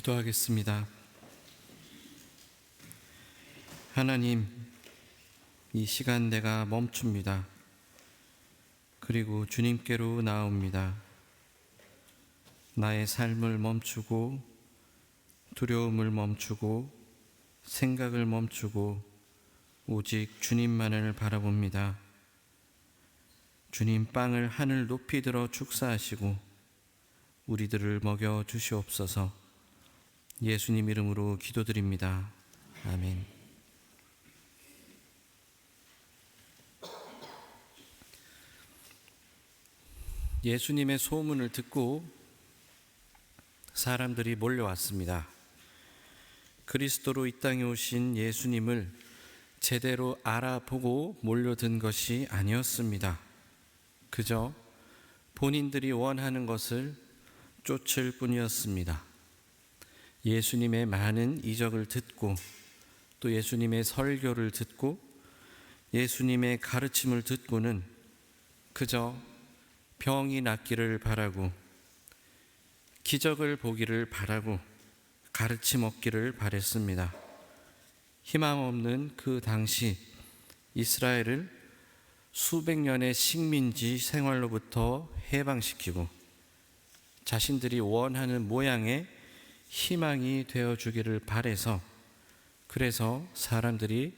기도하겠습니다. 하나님, 이 시간 내가 멈춥니다. 그리고 주님께로 나옵니다. 나의 삶을 멈추고 두려움을 멈추고 생각을 멈추고 오직 주님만을 바라봅니다. 주님, 빵을 하늘 높이 들어 축사하시고 우리들을 먹여 주시옵소서. 예수님 이름으로 기도드립니다. 아멘. 예수님의 소문을 듣고 사람들이 몰려왔습니다. 그리스도로 이 땅에 오신 예수님을 제대로 알아보고 몰려든 것이 아니었습니다. 그저 본인들이 원하는 것을 쫓을 뿐이었습니다. 예수님의 많은 이적을 듣고 또 예수님의 설교를 듣고 예수님의 가르침을 듣고는 그저 병이 낫기를 바라고 기적을 보기를 바라고 가르침 얻기를 바랬습니다. 희망 없는 그 당시 이스라엘을 수백 년의 식민지 생활로부터 해방시키고 자신들이 원하는 모양의 희망이 되어주기를 바라서 그래서 사람들이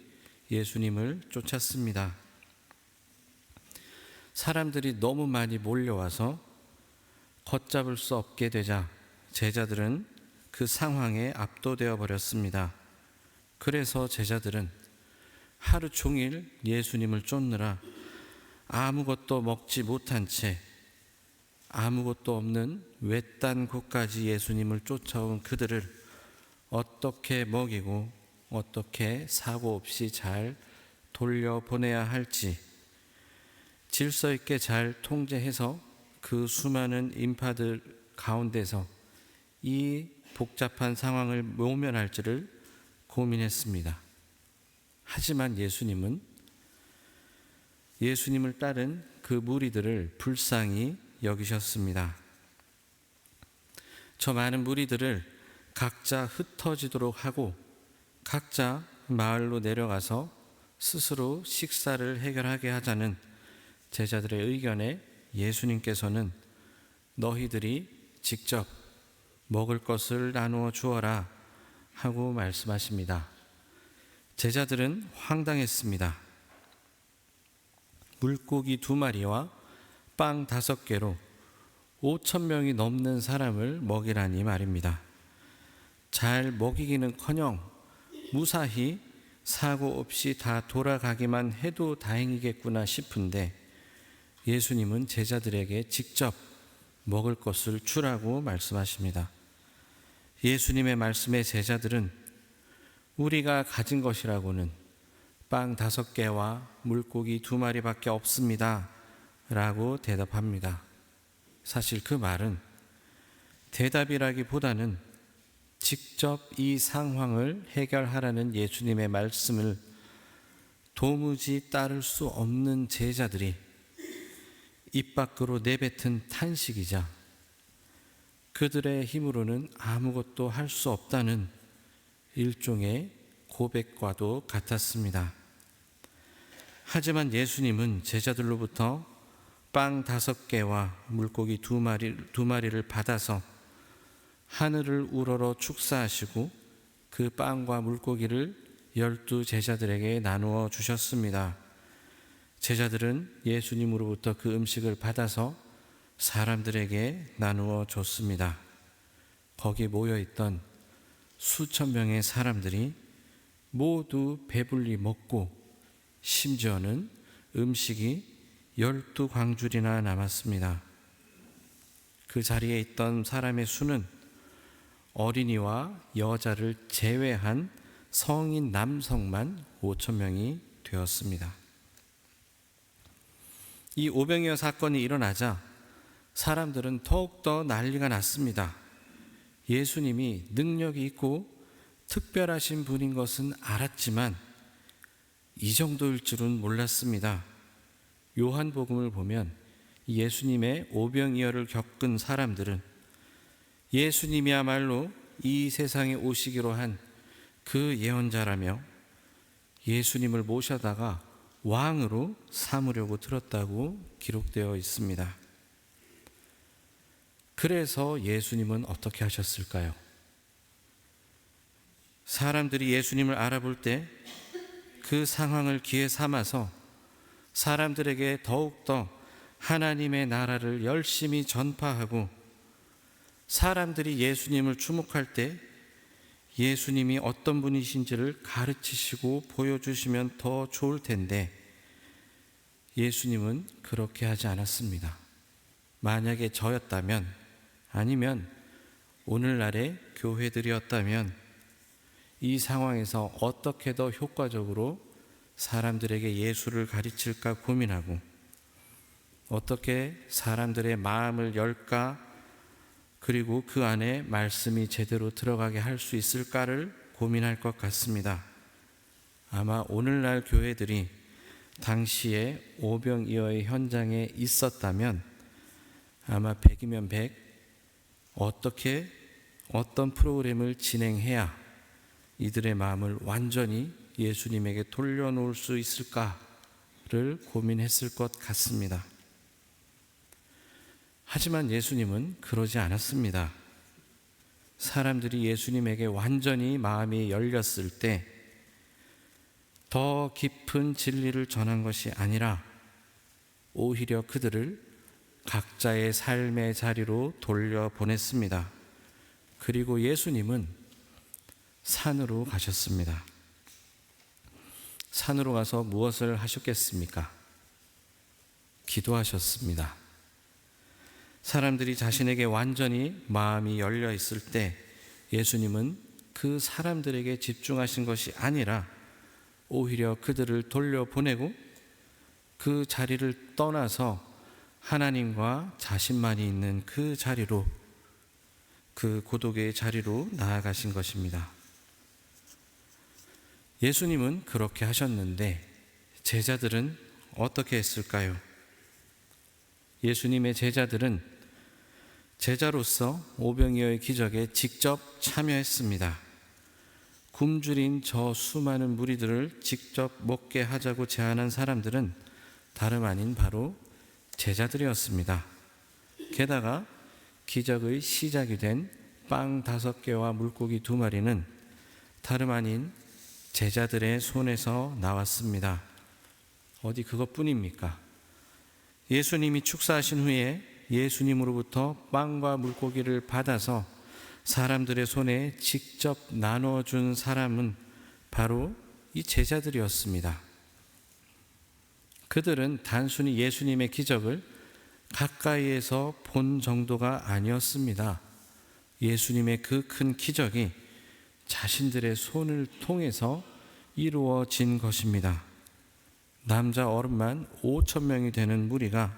예수님을 쫓았습니다. 사람들이 너무 많이 몰려와서 걷잡을 수 없게 되자 제자들은 그 상황에 압도되어 버렸습니다. 그래서 제자들은 하루 종일 예수님을 쫓느라 아무것도 먹지 못한 채 아무것도 없는 외딴 곳까지 예수님을 쫓아온 그들을 어떻게 먹이고 어떻게 사고 없이 잘 돌려보내야 할지 질서 있게 잘 통제해서 그 수많은 인파들 가운데서 이 복잡한 상황을 모면할지를 고민했습니다. 하지만 예수님을 따른 그 무리들을 불쌍히 여기셨습니다. 저 많은 무리들을 각자 흩어지도록 하고 각자 마을로 내려가서 스스로 식사를 해결하게 하자는 제자들의 의견에 예수님께서는 너희들이 직접 먹을 것을 나누어 주어라 하고 말씀하십니다. 제자들은 황당했습니다. 물고기 2마리와 빵 5개로 5,000명이 넘는 사람을 먹이라니 말입니다. 잘 먹이기는커녕 무사히 사고 없이 다 돌아가기만 해도 다행이겠구나 싶은데 예수님은 제자들에게 직접 먹을 것을 주라고 말씀하십니다. 예수님의 말씀에 제자들은 우리가 가진 것이라고는 빵 5개와 물고기 2마리밖에 없습니다 라고 대답합니다. 사실 그 말은 대답이라기보다는 직접 이 상황을 해결하라는 예수님의 말씀을 도무지 따를 수 없는 제자들이 입 밖으로 내뱉은 탄식이자 그들의 힘으로는 아무것도 할 수 없다는 일종의 고백과도 같았습니다. 하지만 예수님은 제자들로부터 빵 5개와 물고기 2마리를 받아서 하늘을 우러러 축사하시고 그 빵과 물고기를 12 제자들에게 나누어 주셨습니다. 제자들은 예수님으로부터 그 음식을 받아서 사람들에게 나누어 줬습니다. 거기 모여있던 수천 명의 사람들이 모두 배불리 먹고 심지어는 음식이 12광줄이나 남았습니다. 그 자리에 있던 사람의 수는 어린이와 여자를 제외한 성인 남성만 5,000명이 되었습니다. 이 오병이어 사건이 일어나자 사람들은 더욱더 난리가 났습니다. 예수님이 능력이 있고 특별하신 분인 것은 알았지만 이 정도일 줄은 몰랐습니다. 요한복음을 보면 예수님의 오병이어를 겪은 사람들은 예수님이야말로 이 세상에 오시기로 한 그 예언자라며 예수님을 모셔다가 왕으로 삼으려고 들었다고 기록되어 있습니다. 그래서 예수님은 어떻게 하셨을까요? 사람들이 예수님을 알아볼 때 그 상황을 기회 삼아서 사람들에게 더욱더 하나님의 나라를 열심히 전파하고, 사람들이 예수님을 주목할 때 예수님이 어떤 분이신지를 가르치시고 보여주시면 더 좋을 텐데, 예수님은 그렇게 하지 않았습니다. 만약에 저였다면, 아니면 오늘날의 교회들이었다면 이 상황에서 어떻게 더 효과적으로 사람들에게 예수를 가르칠까 고민하고, 어떻게 사람들의 마음을 열까, 그리고 그 안에 말씀이 제대로 들어가게 할 수 있을까를 고민할 것 같습니다. 아마 오늘날 교회들이 당시에 오병이어의 현장에 있었다면 아마 100이면 100, 어떻게 어떤 프로그램을 진행해야 이들의 마음을 완전히 예수님에게 돌려놓을 수 있을까를 고민했을 것 같습니다. 하지만 예수님은 그러지 않았습니다. 사람들이 예수님에게 완전히 마음이 열렸을 때 더 깊은 진리를 전한 것이 아니라 오히려 그들을 각자의 삶의 자리로 돌려보냈습니다. 그리고 예수님은 산으로 가셨습니다. 산으로 가서 무엇을 하셨겠습니까? 기도하셨습니다. 사람들이 자신에게 완전히 마음이 열려 있을 때 예수님은 그 사람들에게 집중하신 것이 아니라 오히려 그들을 돌려보내고 그 자리를 떠나서 하나님과 자신만이 있는 그 자리로, 그 고독의 자리로 나아가신 것입니다. 예수님은 그렇게 하셨는데 제자들은 어떻게 했을까요? 예수님의 제자들은 제자로서 오병이어의 기적에 직접 참여했습니다. 굶주린 저 수많은 무리들을 직접 먹게 하자고 제안한 사람들은 다름 아닌 바로 제자들이었습니다. 게다가 기적의 시작이 된 빵 5개와 물고기 2마리는 다름 아닌 제자들의 손에서 나왔습니다. 어디 그것뿐입니까? 예수님이 축사하신 후에 예수님으로부터 빵과 물고기를 받아서 사람들의 손에 직접 나눠준 사람은 바로 이 제자들이었습니다. 그들은 단순히 예수님의 기적을 가까이에서 본 정도가 아니었습니다. 예수님의 그 큰 기적이 자신들의 손을 통해서 이루어진 것입니다. 남자 어른만 5,000명이 되는 무리가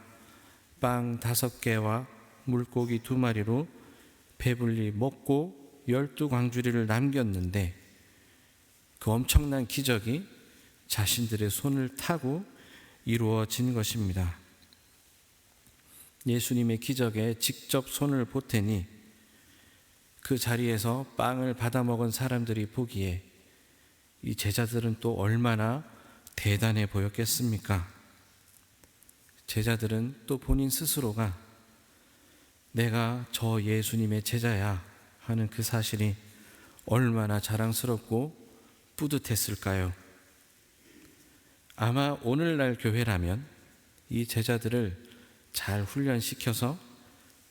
빵 5개와 물고기 2마리로 배불리 먹고 12광주리를 남겼는데, 그 엄청난 기적이 자신들의 손을 타고 이루어진 것입니다. 예수님의 기적에 직접 손을 보태니 그 자리에서 빵을 받아 먹은 사람들이 보기에 이 제자들은 또 얼마나 대단해 보였겠습니까? 제자들은 또 본인 스스로가 내가 저 예수님의 제자야 하는 그 사실이 얼마나 자랑스럽고 뿌듯했을까요? 아마 오늘날 교회라면 이 제자들을 잘 훈련시켜서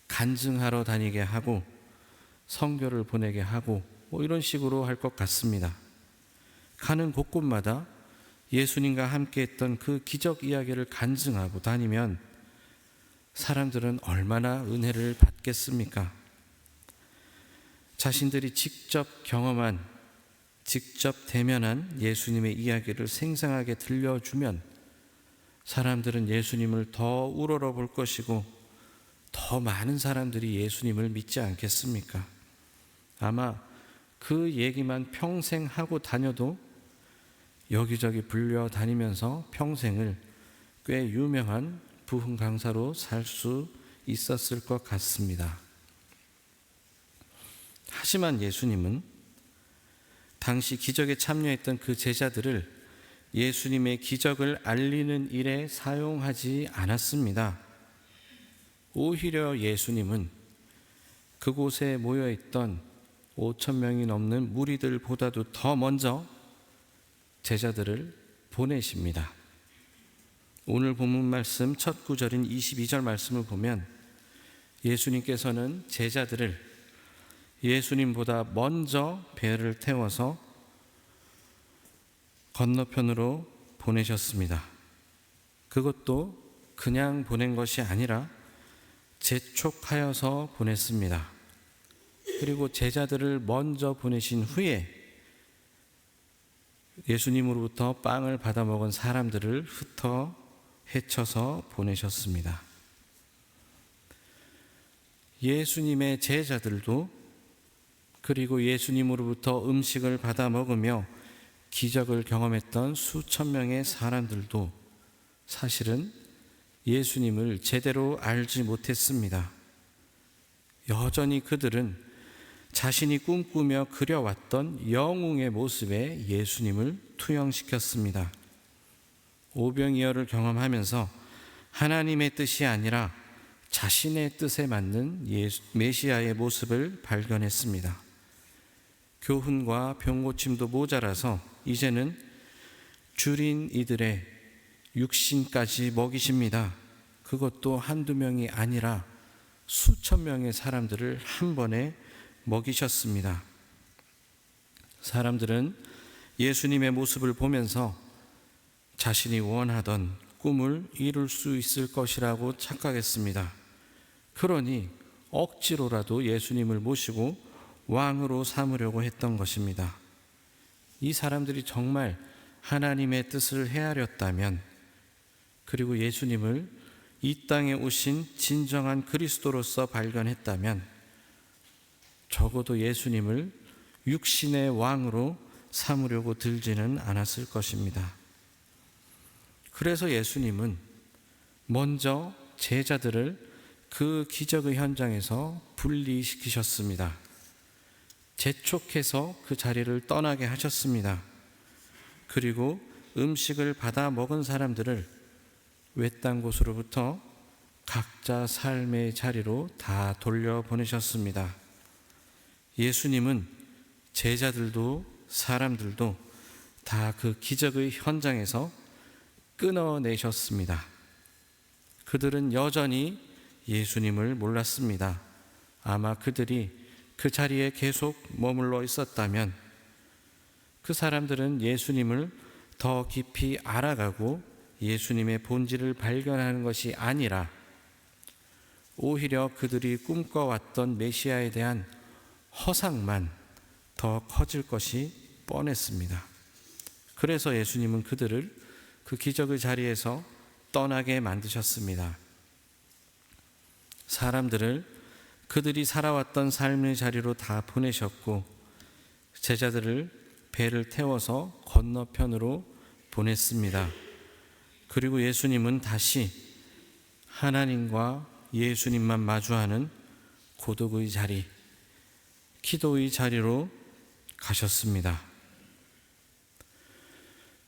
간증하러 다니게 하고 선교를 보내게 하고 이런 식으로 할 것 같습니다. 가는 곳곳마다 예수님과 함께 했던 그 기적 이야기를 간증하고 다니면 사람들은 얼마나 은혜를 받겠습니까? 자신들이 직접 경험한, 직접 대면한 예수님의 이야기를 생생하게 들려주면 사람들은 예수님을 더 우러러 볼 것이고 더 많은 사람들이 예수님을 믿지 않겠습니까? 아마 그 얘기만 평생 하고 다녀도 여기저기 불려 다니면서 평생을 꽤 유명한 부흥 강사로 살 수 있었을 것 같습니다. 하지만 예수님은 당시 기적에 참여했던 그 제자들을 예수님의 기적을 알리는 일에 사용하지 않았습니다. 오히려 예수님은 그곳에 모여있던 5천 명이 넘는 무리들보다도 더 먼저 제자들을 보내십니다. 오늘 본문 말씀 첫 구절인 22절 말씀을 보면 예수님께서는 제자들을 예수님보다 먼저 배를 태워서 건너편으로 보내셨습니다. 그것도 그냥 보낸 것이 아니라 재촉하여서 보냈습니다. 그리고 제자들을 먼저 보내신 후에 예수님으로부터 빵을 받아 먹은 사람들을 흩어 헤쳐서 보내셨습니다. 예수님의 제자들도 그리고 예수님으로부터 음식을 받아 먹으며 기적을 경험했던 수천 명의 사람들도 사실은 예수님을 제대로 알지 못했습니다. 여전히 그들은 자신이 꿈꾸며 그려왔던 영웅의 모습에 예수님을 투영시켰습니다. 오병이어를 경험하면서 하나님의 뜻이 아니라 자신의 뜻에 맞는 메시아의 모습을 발견했습니다. 교훈과 병고침도 모자라서 이제는 줄인 이들의 육신까지 먹이십니다. 그것도 한두 명이 아니라 수천 명의 사람들을 한 번에 먹이셨습니다. 사람들은 예수님의 모습을 보면서 자신이 원하던 꿈을 이룰 수 있을 것이라고 착각했습니다. 그러니 억지로라도 예수님을 모시고 왕으로 삼으려고 했던 것입니다. 이 사람들이 정말 하나님의 뜻을 헤아렸다면, 그리고 예수님을 이 땅에 오신 진정한 그리스도로서 발견했다면 적어도 예수님을 육신의 왕으로 삼으려고 들지는 않았을 것입니다. 그래서 예수님은 먼저 제자들을 그 기적의 현장에서 분리시키셨습니다. 재촉해서 그 자리를 떠나게 하셨습니다. 그리고 음식을 받아 먹은 사람들을 외딴 곳으로부터 각자 삶의 자리로 다 돌려보내셨습니다. 예수님은 제자들도 사람들도 다 그 기적의 현장에서 끊어내셨습니다. 그들은 여전히 예수님을 몰랐습니다. 아마 그들이 그 자리에 계속 머물러 있었다면 그 사람들은 예수님을 더 깊이 알아가고 예수님의 본질을 발견하는 것이 아니라 오히려 그들이 꿈꿔왔던 메시아에 대한 허상만 더 커질 것이 뻔했습니다. 그래서 예수님은 그들을 그 기적의 자리에서 떠나게 만드셨습니다. 사람들을 그들이 살아왔던 삶의 자리로 다 보내셨고 제자들을 배를 태워서 건너편으로 보냈습니다. 그리고 예수님은 다시 하나님과 예수님만 마주하는 고독의 자리, 기도의 자리로 가셨습니다.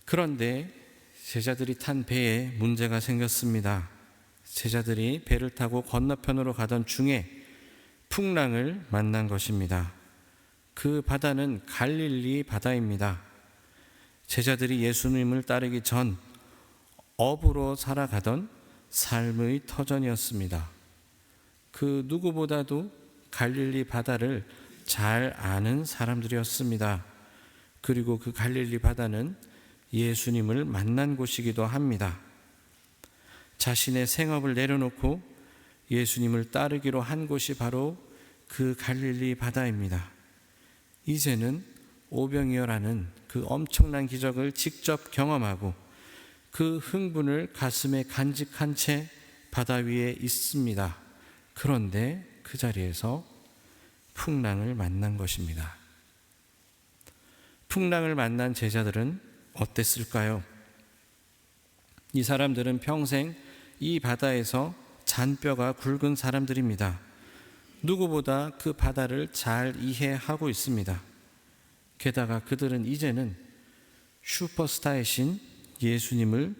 그런데 제자들이 탄 배에 문제가 생겼습니다. 제자들이 배를 타고 건너편으로 가던 중에 풍랑을 만난 것입니다. 그 바다는 갈릴리 바다입니다. 제자들이 예수님을 따르기 전 업으로 살아가던 삶의 터전이었습니다. 그 누구보다도 갈릴리 바다를 잘 아는 사람들이었습니다. 그리고 그 갈릴리 바다는 예수님을 만난 곳이기도 합니다. 자신의 생업을 내려놓고 예수님을 따르기로 한 곳이 바로 그 갈릴리 바다입니다. 이제는 오병이어라는 그 엄청난 기적을 직접 경험하고 그 흥분을 가슴에 간직한 채 바다 위에 있습니다. 그런데 그 자리에서 풍랑을 만난 것입니다. 풍랑을 만난 제자들은 어땠을까요? 이 사람들은 평생 이 바다에서 잔뼈가 굵은 사람들입니다. 누구보다 그 바다를 잘 이해하고 있습니다. 게다가 그들은 이제는 슈퍼스타이신 예수님을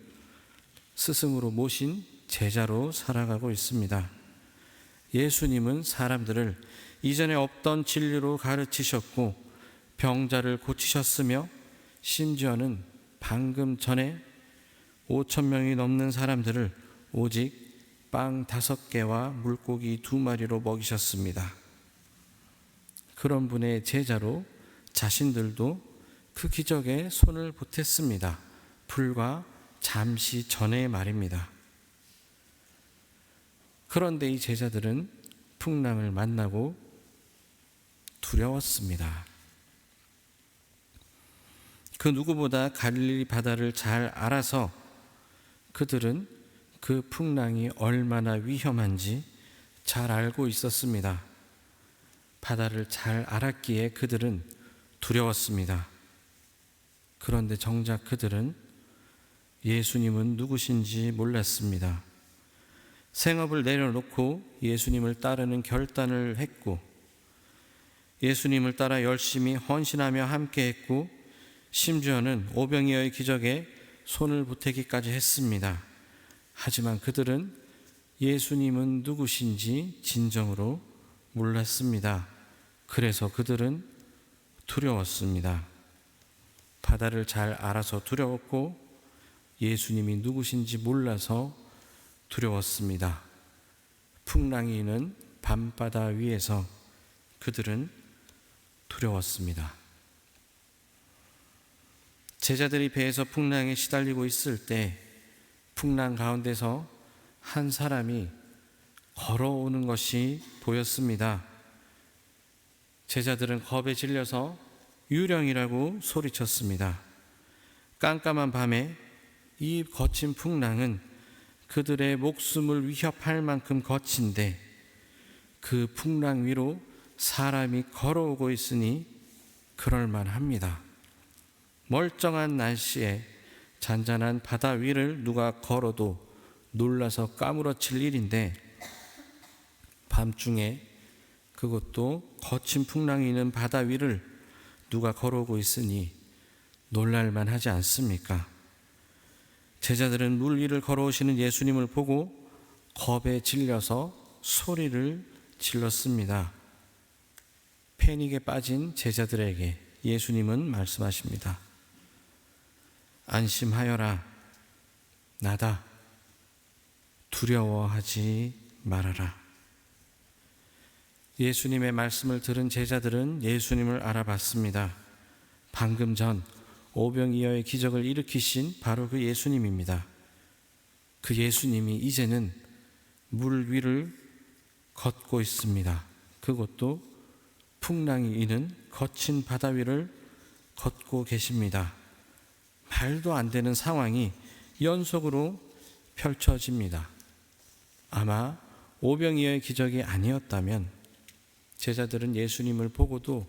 스승으로 모신 제자로 살아가고 있습니다. 예수님은 사람들을 이전에 없던 진리로 가르치셨고 병자를 고치셨으며 심지어는 방금 전에 5,000명이 넘는 사람들을 오직 빵 5개와 물고기 2마리로 먹이셨습니다. 그런 분의 제자로 자신들도 그 기적에 손을 보탰습니다. 불과 잠시 전의 말입니다. 그런데 이 제자들은 풍랑을 만나고 두려웠습니다. 그 누구보다 갈릴리 바다를 잘 알아서 그들은 그 풍랑이 얼마나 위험한지 잘 알고 있었습니다. 바다를 잘 알았기에 그들은 두려웠습니다. 그런데 정작 그들은 예수님은 누구신지 몰랐습니다. 생업을 내려놓고 예수님을 따르는 결단을 했고 예수님을 따라 열심히 헌신하며 함께했고 심지어는 오병이어의 기적에 손을 보태기까지 했습니다. 하지만 그들은 예수님은 누구신지 진정으로 몰랐습니다. 그래서 그들은 두려웠습니다. 바다를 잘 알아서 두려웠고 예수님이 누구신지 몰라서 두려웠습니다. 풍랑이 있는 밤바다 위에서 그들은 두려웠습니다. 제자들이 배에서 풍랑에 시달리고 있을 때 풍랑 가운데서 한 사람이 걸어오는 것이 보였습니다. 제자들은 겁에 질려서 유령이라고 소리쳤습니다. 깜깜한 밤에 이 거친 풍랑은 그들의 목숨을 위협할 만큼 거친데 그 풍랑 위로 사람이 걸어오고 있으니 그럴만합니다. 멀쩡한 날씨에 잔잔한 바다 위를 누가 걸어도 놀라서 까무러칠 일인데 밤중에 그것도 거친 풍랑이 있는 바다 위를 누가 걸어오고 있으니 놀랄만 하지 않습니까? 제자들은 물 위를 걸어오시는 예수님을 보고 겁에 질려서 소리를 질렀습니다. 패닉에 빠진 제자들에게 예수님은 말씀하십니다. 안심하여라. 나다. 두려워하지 말아라. 예수님의 말씀을 들은 제자들은 예수님을 알아봤습니다. 방금 전 오병이어의 기적을 일으키신 바로 그 예수님입니다. 그 예수님이 이제는 물 위를 걷고 있습니다. 그것도 풍랑이 이는 거친 바다 위를 걷고 계십니다. 말도 안 되는 상황이 연속으로 펼쳐집니다. 아마 오병이어의 기적이 아니었다면 제자들은 예수님을 보고도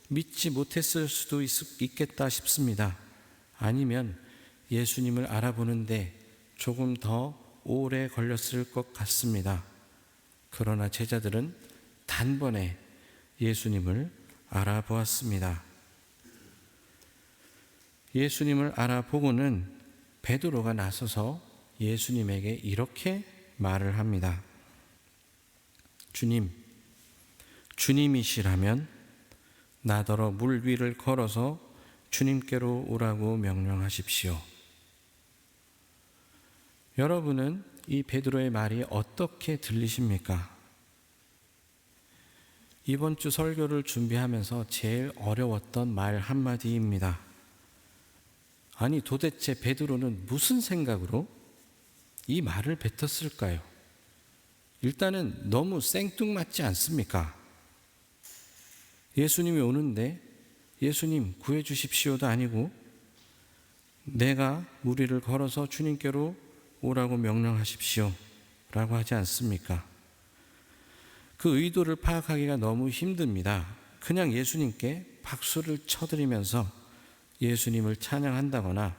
믿지 못했을 수도 있겠다 싶습니다. 아니면 예수님을 알아보는데 조금 더 오래 걸렸을 것 같습니다. 그러나 제자들은 단번에 예수님을 알아보았습니다. 예수님을 알아보고는 베드로가 나서서 예수님에게 이렇게 말을 합니다. 주님, 주님이시라면 나더러 물 위를 걸어서 주님께로 오라고 명령하십시오. 여러분은 이 베드로의 말이 어떻게 들리십니까? 이번 주 설교를 준비하면서 제일 어려웠던 말 한마디입니다. 아니 도대체 베드로는 무슨 생각으로 이 말을 뱉었을까요? 일단은 너무 생뚱맞지 않습니까? 예수님이 오는데 예수님 구해 주십시오도 아니고 내가 물 위를 걸어서 주님께로 오라고 명령하십시오 라고 하지 않습니까? 그 의도를 파악하기가 너무 힘듭니다. 그냥 예수님께 박수를 쳐드리면서 예수님을 찬양한다거나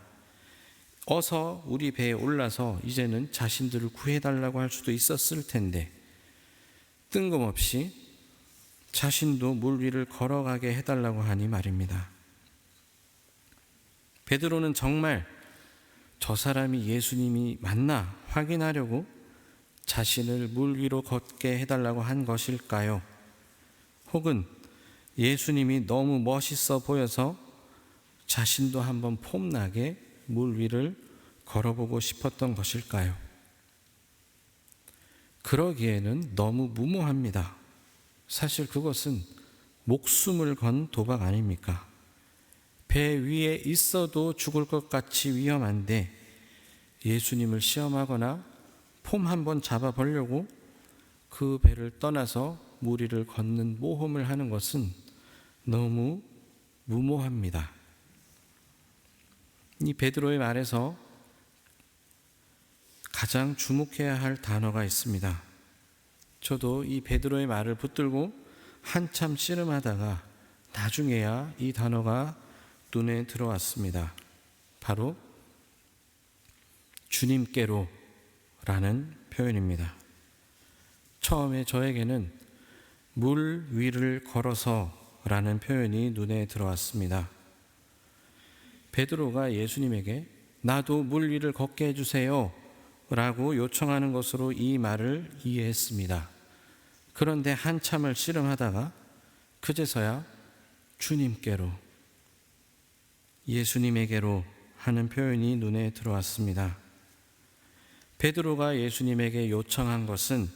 어서 우리 배에 올라서 이제는 자신들을 구해달라고 할 수도 있었을 텐데 뜬금없이 자신도 물 위를 걸어가게 해달라고 하니 말입니다. 베드로는 정말 저 사람이 예수님이 맞나 확인하려고 자신을 물 위로 걷게 해달라고 한 것일까요? 혹은 예수님이 너무 멋있어 보여서 자신도 한번 폼나게 물 위를 걸어보고 싶었던 것일까요? 그러기에는 너무 무모합니다. 사실 그것은 목숨을 건 도박 아닙니까? 배 위에 있어도 죽을 것 같이 위험한데 예수님을 시험하거나 폼 한번 잡아보려고 그 배를 떠나서 물 위를 걷는 모험을 하는 것은 너무 무모합니다. 이 베드로의 말에서 가장 주목해야 할 단어가 있습니다. 저도 이 베드로의 말을 붙들고 한참 씨름하다가 나중에야 이 단어가 눈에 들어왔습니다. 바로 주님께로 라는 표현입니다. 처음에 저에게는 물 위를 걸어서 라는 표현이 눈에 들어왔습니다. 베드로가 예수님에게 나도 물 위를 걷게 해주세요 라고 요청하는 것으로 이 말을 이해했습니다. 그런데 한참을 씨름하다가 그제서야 주님께로, 예수님에게로 하는 표현이 눈에 들어왔습니다. 베드로가 예수님에게 요청한 것은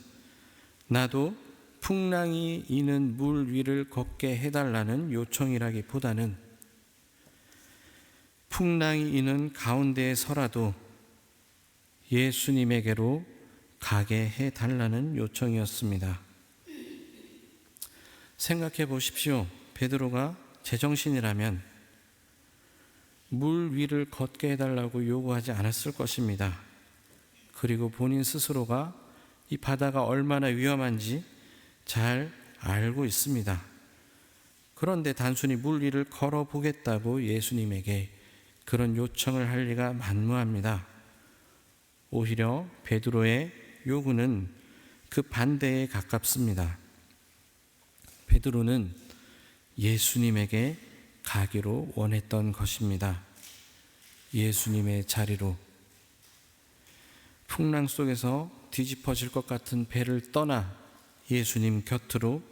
나도 풍랑이 이는 물 위를 걷게 해달라는 요청이라기보다는 풍랑이 이는 가운데에 서라도 예수님에게로 가게 해달라는 요청이었습니다. 생각해 보십시오. 베드로가 제정신이라면 물 위를 걷게 해달라고 요구하지 않았을 것입니다. 그리고 본인 스스로가 이 바다가 얼마나 위험한지 잘 알고 있습니다. 그런데 단순히 물 위를 걸어보겠다고 예수님에게 그런 요청을 할 리가 만무합니다. 오히려 베드로의 요구는 그 반대에 가깝습니다. 베드로는 예수님에게 가기로 원했던 것입니다. 예수님의 자리로, 풍랑 속에서 뒤집어질 것 같은 배를 떠나 예수님 곁으로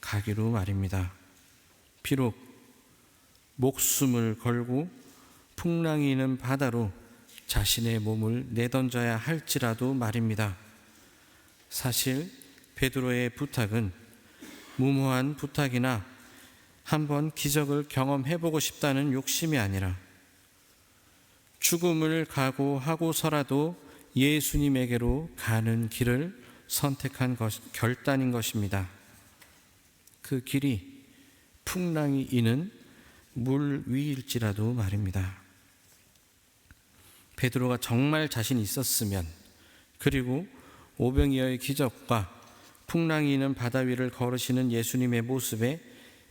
가기로 말입니다. 비록 목숨을 걸고 풍랑이 있는 바다로 자신의 몸을 내던져야 할지라도 말입니다. 사실 베드로의 부탁은 무모한 부탁이나 한번 기적을 경험해보고 싶다는 욕심이 아니라 죽음을 각오하고서라도 예수님에게로 가는 길을 선택한 결단인 것입니다. 그 길이 풍랑이 이는 물 위일지라도 말입니다. 베드로가 정말 자신이 있었으면, 그리고 오병이어의 기적과 풍랑이 이는 바다 위를 걸으시는 예수님의 모습에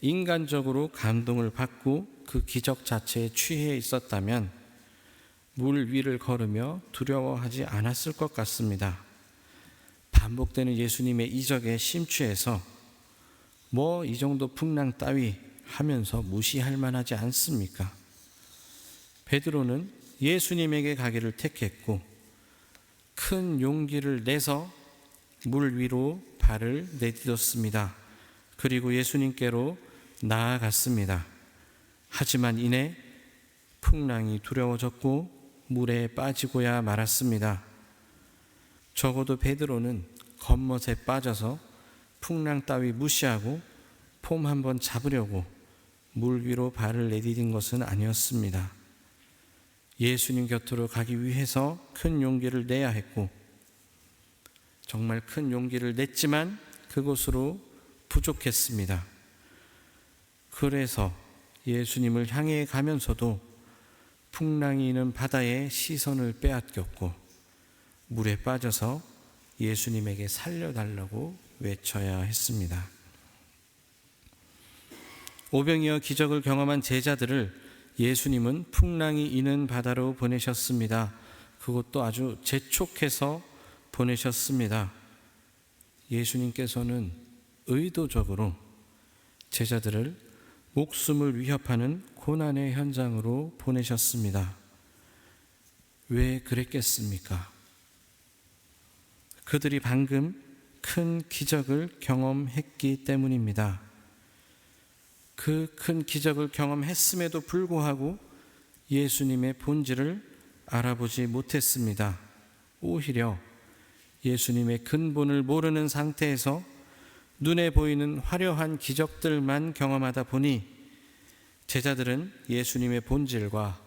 인간적으로 감동을 받고 그 기적 자체에 취해 있었다면 물 위를 걸으며 두려워하지 않았을 것 같습니다. 반복되는 예수님의 이적에 심취해서 뭐 이 정도 풍랑 따위 하면서 무시할 만하지 않습니까? 베드로는 예수님에게 가기를 택했고 큰 용기를 내서 물 위로 발을 내딛었습니다. 그리고 예수님께로 나아갔습니다. 하지만 이내 풍랑이 두려워졌고 물에 빠지고야 말았습니다. 적어도 베드로는 겉멋에 빠져서 풍랑 따위 무시하고 폼 한번 잡으려고 물 위로 발을 내디딘 것은 아니었습니다. 예수님 곁으로 가기 위해서 큰 용기를 내야 했고, 정말 큰 용기를 냈지만 그것으로 부족했습니다. 그래서 예수님을 향해 가면서도 풍랑이 있는 바다에 시선을 빼앗겼고 물에 빠져서 예수님에게 살려달라고 외쳐야 했습니다. 오병이어 기적을 경험한 제자들을 예수님은 풍랑이 이는 바다로 보내셨습니다. 그것도 아주 재촉해서 보내셨습니다. 예수님께서는 의도적으로 제자들을 목숨을 위협하는 고난의 현장으로 보내셨습니다. 왜 그랬겠습니까? 그들이 방금 큰 기적을 경험했기 때문입니다. 그 큰 기적을 경험했음에도 불구하고 예수님의 본질을 알아보지 못했습니다. 오히려 예수님의 근본을 모르는 상태에서 눈에 보이는 화려한 기적들만 경험하다 보니 제자들은 예수님의 본질과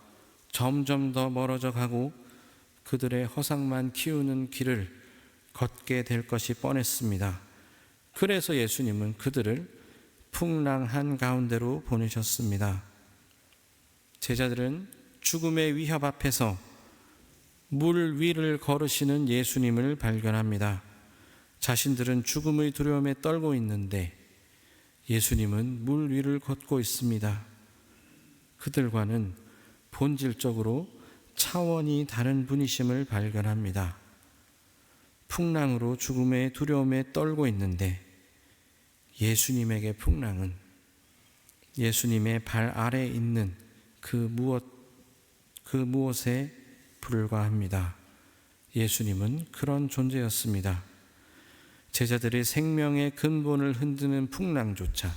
점점 더 멀어져 가고 그들의 허상만 키우는 길을 걷게 될 것이 뻔했습니다. 그래서 예수님은 그들을 풍랑한 가운데로 보내셨습니다. 제자들은 죽음의 위협 앞에서 물 위를 걸으시는 예수님을 발견합니다. 자신들은 죽음의 두려움에 떨고 있는데 예수님은 물 위를 걷고 있습니다. 그들과는 본질적으로 차원이 다른 분이심을 발견합니다. 풍랑으로 죽음의 두려움에 떨고 있는데 예수님에게 풍랑은 예수님의 발 아래에 있는 그 무엇에 불과합니다. 예수님은 그런 존재였습니다. 제자들의 생명의 근본을 흔드는 풍랑조차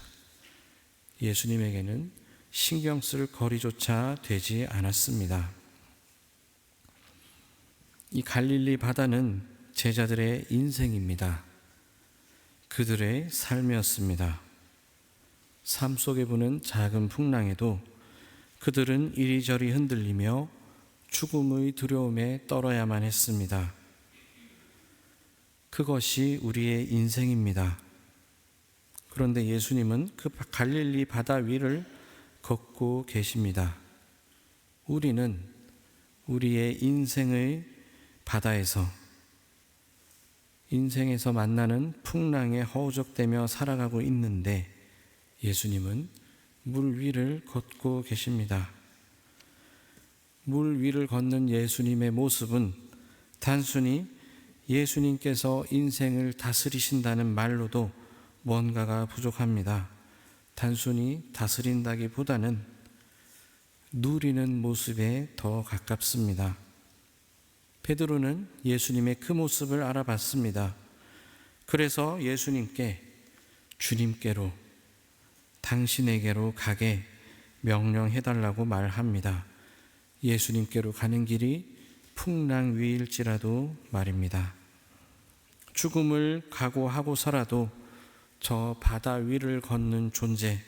예수님에게는 신경 쓸 거리조차 되지 않았습니다. 이 갈릴리 바다는 제자들의 인생입니다. 그들의 삶이었습니다. 삶 속에 부는 작은 풍랑에도 그들은 이리저리 흔들리며 죽음의 두려움에 떨어야만 했습니다. 그것이 우리의 인생입니다. 그런데 예수님은 그 갈릴리 바다 위를 걷고 계십니다. 우리는 우리의 인생의 바다에서 인생에서 만나는 풍랑에 허우적대며 살아가고 있는데 예수님은 물 위를 걷고 계십니다. 물 위를 걷는 예수님의 모습은 단순히 예수님께서 인생을 다스리신다는 말로도 뭔가가 부족합니다. 단순히 다스린다기보다는 누리는 모습에 더 가깝습니다. 베드로는 예수님의 그 모습을 알아봤습니다. 그래서 예수님께 주님께로 당신에게로 가게 명령해달라고 말합니다. 예수님께로 가는 길이 풍랑 위일지라도 말입니다. 죽음을 각오하고서라도 저 바다 위를 걷는 존재,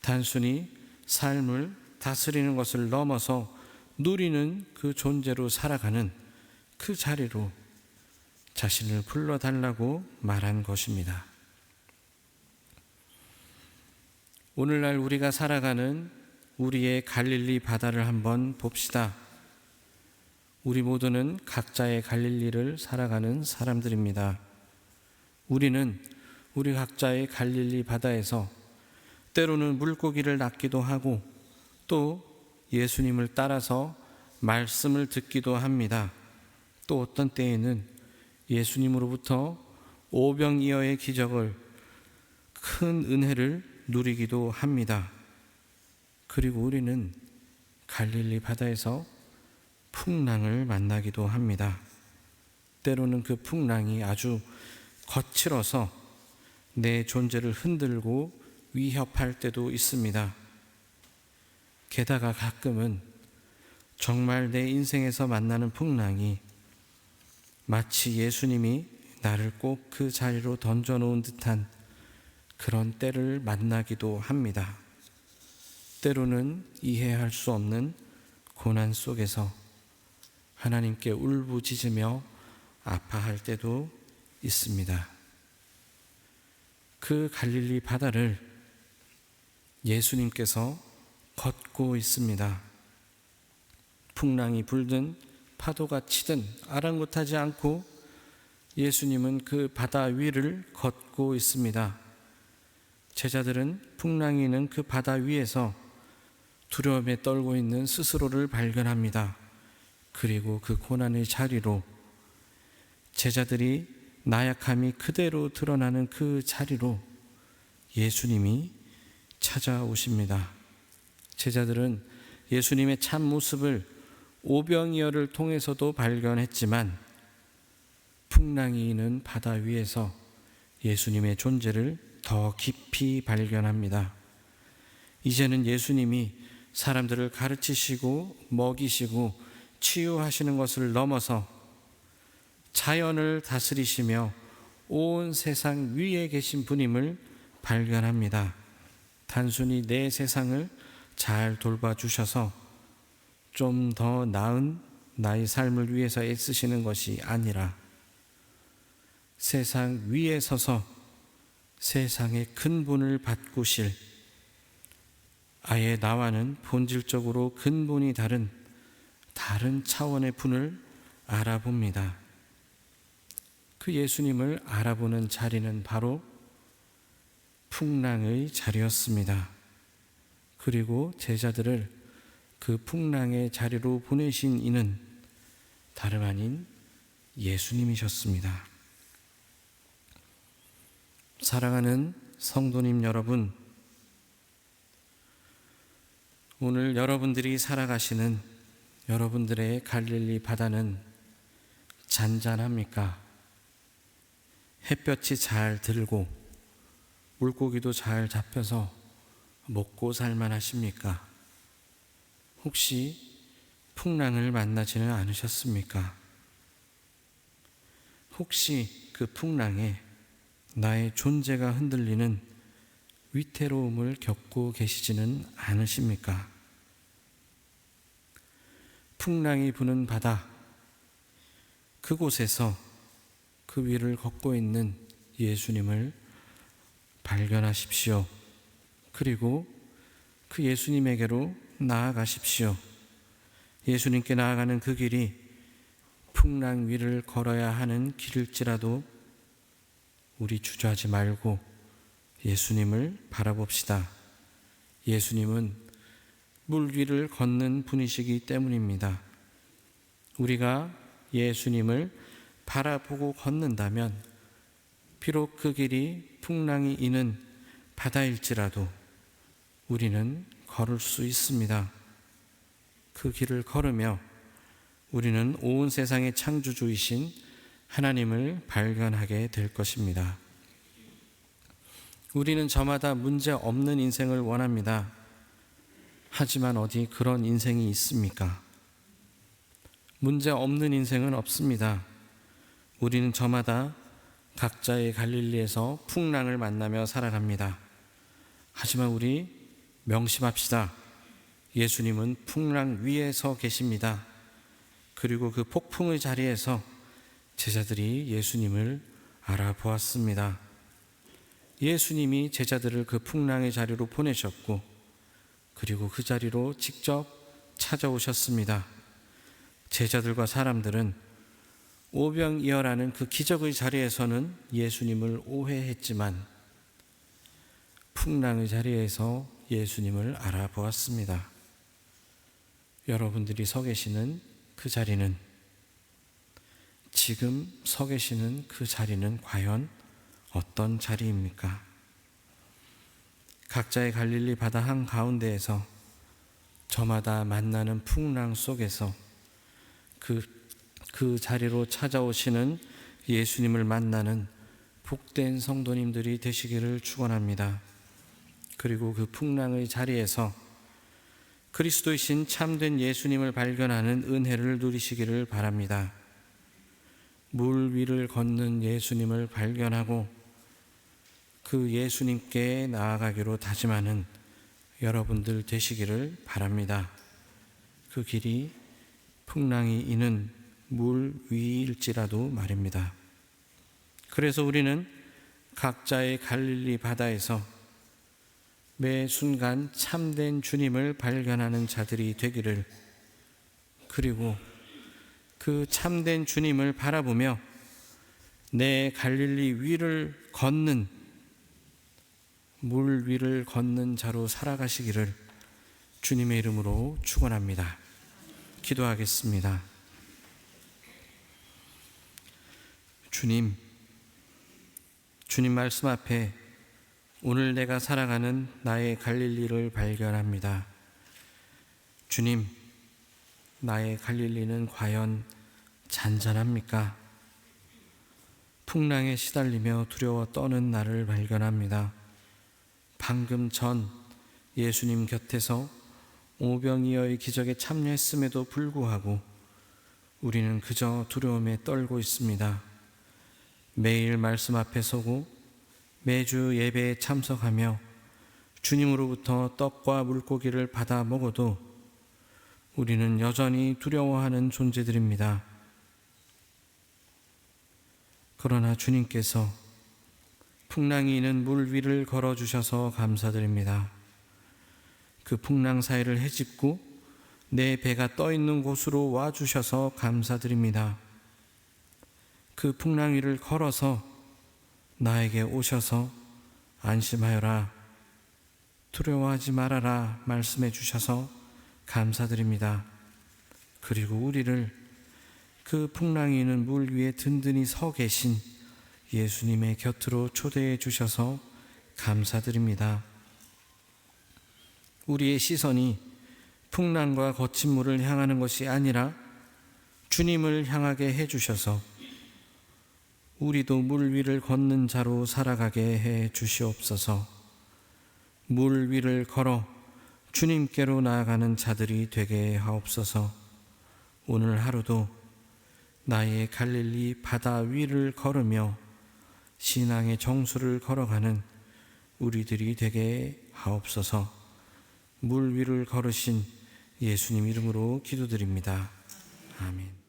단순히 삶을 다스리는 것을 넘어서 누리는 그 존재로 살아가는 그 자리로 자신을 불러달라고 말한 것입니다. 오늘날 우리가 살아가는 우리의 갈릴리 바다를 한번 봅시다. 우리 모두는 각자의 갈릴리를 살아가는 사람들입니다. 우리는 우리 각자의 갈릴리 바다에서 때로는 물고기를 낚기도 하고 또 예수님을 따라서 말씀을 듣기도 합니다. 또 어떤 때에는 예수님으로부터 오병이어의 기적을 큰 은혜를 누리기도 합니다. 그리고 우리는 갈릴리 바다에서 풍랑을 만나기도 합니다. 때로는 그 풍랑이 아주 거칠어서 내 존재를 흔들고 위협할 때도 있습니다. 게다가 가끔은 정말 내 인생에서 만나는 풍랑이 마치 예수님이 나를 꼭 그 자리로 던져놓은 듯한 그런 때를 만나기도 합니다. 때로는 이해할 수 없는 고난 속에서 하나님께 울부짖으며 아파할 때도 있습니다. 그 갈릴리 바다를 예수님께서 걷고 있습니다. 풍랑이 불든 파도가 치든 아랑곳하지 않고 예수님은 그 바다 위를 걷고 있습니다. 제자들은 풍랑이 있는 그 바다 위에서 두려움에 떨고 있는 스스로를 발견합니다. 그리고 그 고난의 자리로 제자들이 나약함이 그대로 드러나는 그 자리로 예수님이 찾아오십니다. 제자들은 예수님의 참 모습을 오병이어를 통해서도 발견했지만 풍랑이 있는 바다 위에서 예수님의 존재를 더 깊이 발견합니다. 이제는 예수님이 사람들을 가르치시고 먹이시고 치유하시는 것을 넘어서 자연을 다스리시며 온 세상 위에 계신 분임을 발견합니다. 단순히 내 세상을 잘 돌봐주셔서 좀 더 나은 나의 삶을 위해서 애쓰시는 것이 아니라 세상 위에 서서 세상의 근본을 바꾸실, 아예 나와는 본질적으로 근본이 다른 차원의 분을 알아봅니다. 그 예수님을 알아보는 자리는 바로 풍랑의 자리였습니다. 그리고 제자들을 그 풍랑의 자리로 보내신 이는 다름 아닌 예수님이셨습니다. 사랑하는 성도님 여러분, 오늘 여러분들이 살아가시는 여러분들의 갈릴리 바다는 잔잔합니까? 햇볕이 잘 들고 물고기도 잘 잡혀서 먹고 살만 하십니까? 혹시 풍랑을 만나지는 않으셨습니까? 혹시 그 풍랑에 나의 존재가 흔들리는 위태로움을 겪고 계시지는 않으십니까? 풍랑이 부는 바다, 그곳에서 그 위를 걷고 있는 예수님을 발견하십시오. 그리고 그 예수님에게로 나아가십시오. 예수님께 나아가는 그 길이 풍랑 위를 걸어야 하는 길일지라도 우리 주저하지 말고 예수님을 바라봅시다. 예수님은 물 위를 걷는 분이시기 때문입니다. 우리가 예수님을 바라보고 걷는다면 비록 그 길이 풍랑이 있는 바다일지라도 우리는 걸을 수 있습니다. 그 길을 걸으며 우리는 온 세상의 창조주이신 하나님을 발견하게 될 것입니다. 우리는 저마다 문제 없는 인생을 원합니다. 하지만 어디 그런 인생이 있습니까? 문제 없는 인생은 없습니다. 우리는 저마다 각자의 갈릴리에서 풍랑을 만나며 살아갑니다. 하지만 우리 명심합시다. 예수님은 풍랑 위에 서 계십니다. 그리고 그 폭풍의 자리에서 제자들이 예수님을 알아보았습니다. 예수님이 제자들을 그 풍랑의 자리로 보내셨고 그리고 그 자리로 직접 찾아오셨습니다. 제자들과 사람들은 오병이어라는 그 기적의 자리에서는 예수님을 오해했지만 풍랑의 자리에서 예수님을 알아보았습니다. 여러분들이 서 계시는 그 자리는, 지금 서 계시는 그 자리는 과연 어떤 자리입니까? 각자의 갈릴리 바다 한가운데에서 저마다 만나는 풍랑 속에서 그 자리로 찾아오시는 예수님을 만나는 복된 성도님들이 되시기를 축원합니다. 그리고 그 풍랑의 자리에서 그리스도이신 참된 예수님을 발견하는 은혜를 누리시기를 바랍니다. 물 위를 걷는 예수님을 발견하고 그 예수님께 나아가기로 다짐하는 여러분들 되시기를 바랍니다. 그 길이 풍랑이 있는 물 위일지라도 말입니다. 그래서 우리는 각자의 갈릴리 바다에서 매 순간 참된 주님을 발견하는 자들이 되기를, 그리고 그 참된 주님을 바라보며 내 갈릴리 위를 걷는, 물 위를 걷는 자로 살아가시기를 주님의 이름으로 축원합니다. 기도하겠습니다. 주님 말씀 앞에 오늘 내가 살아가는 나의 갈릴리를 발견합니다. 주님, 나의 갈릴리는 과연 잔잔합니까? 풍랑에 시달리며 두려워 떠는 나를 발견합니다. 방금 전 예수님 곁에서 오병이어의 기적에 참여했음에도 불구하고 우리는 그저 두려움에 떨고 있습니다. 매일 말씀 앞에 서고 매주 예배에 참석하며 주님으로부터 떡과 물고기를 받아 먹어도 우리는 여전히 두려워하는 존재들입니다. 그러나 주님께서 풍랑이 있는 물 위를 걸어주셔서 감사드립니다. 그 풍랑 사이를 헤집고 내 배가 떠 있는 곳으로 와주셔서 감사드립니다. 그 풍랑 위를 걸어서 나에게 오셔서 안심하여라, 두려워하지 말아라 말씀해 주셔서 감사드립니다. 그리고 우리를 그 풍랑이 있는 물 위에 든든히 서 계신 예수님의 곁으로 초대해 주셔서 감사드립니다. 우리의 시선이 풍랑과 거친 물을 향하는 것이 아니라 주님을 향하게 해 주셔서 우리도 물 위를 걷는 자로 살아가게 해 주시옵소서. 물 위를 걸어 주님께로 나아가는 자들이 되게 하옵소서. 오늘 하루도 나의 갈릴리 바다 위를 걸으며 신앙의 정수를 걸어가는 우리들이 되게 하옵소서. 물 위를 걸으신 예수님 이름으로 기도드립니다. 아멘.